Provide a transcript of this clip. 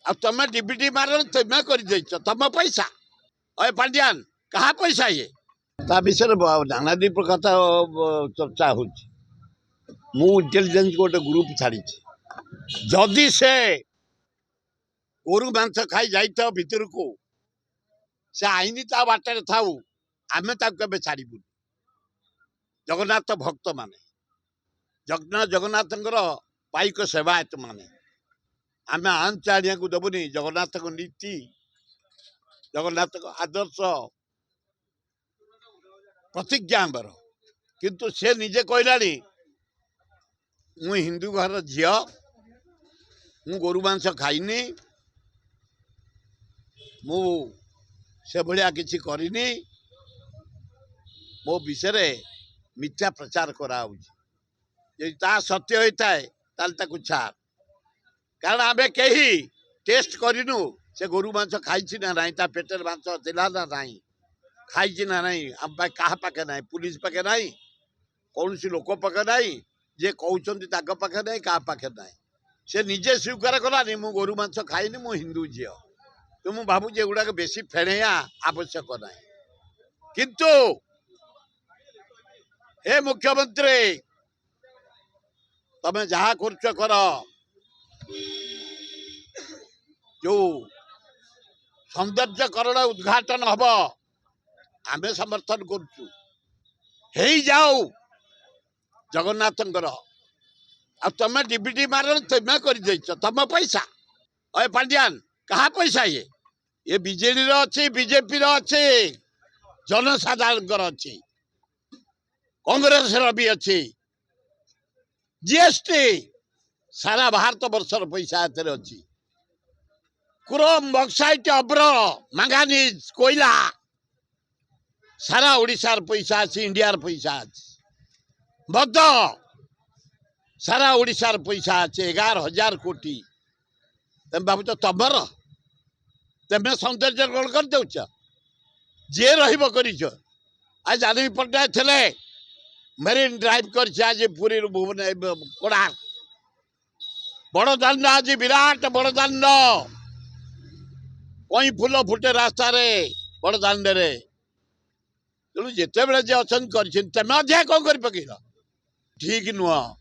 आ तुम डिबिटी मार तुम कर तुम पैसा अरे पांड्यान कहा पैसा ये ता विषय नानादी कथा चर्चा हो इंटेलिजेंस गोटे ग्रुप छाड़ी जदि से गोरु मांस खाई जाइथ भितर को से आईनी ता बाटर थाऊ आमे के छाड़बू जगन्नाथ भक्त माने जगन्नाथ पाइक सेवायत माने आम आंच आनिया को देवनी जगन्नाथ नीति जगन्नाथ आदर्श प्रतिज्ञा आमर किंतु से निजे कहलानी मु हिंदू घर झी मु गोरु मांस खाइनी मु से भाया किसी करनी मो विषय मिथ्या प्रचार करा सत्य होता है छाड़ कारण आम कहीं टेस्ट करूँ से गोरु मांस खाई ना ना पेटर मांस थिला ना ना खाई ना ना आम क्या पाखे ना पुलिस पाखे ना कौन सी लोक पाखे ना जे कहते पाखे ना क्या पाखे ना से निजे स्वीकार कलानी मु गोरु मांस खाइनी मु हिंदू झी तो मुझे भावुँ एगुड़ा बेसी फेणेया आवश्यक ना किंतु हे मुख्यमंत्री तमें जहाँ कर जो सौंदर्यकरण उद्घाटन हम आम समर्थन करो जगन्नाथ तुम डिबिटी मार तुम कर तुम पैसा अरे पांड्यान कहा पैसा ये बीजेडी अच्छी बीजेपी अच्छी जनसाधारण अच्छी कांग्रेस भी अच्छी जीएसटी सारा भारत वर्षर पैसा अच्छी क्रोम बक्साइट अब्र मैंगानीज कोयला सारा ओडिशार पैसा अच्छी इंडियार पैसा अच्छी मद सारा ओडिशार पैसा अच्छे 11,000 कोटी तुम भाव तुमर तुम सौंदर्य कर दौच जे रही जानवी पट्टनायक थे मेरीन ड्राइव कर पुरी भुवन कोणार्क बड़दान आज विराट बड़दान कई फूल फुटे रास्ता बड़दान तेणु जिते बड़े जे अच्छा कर कौन कर ठीक नुह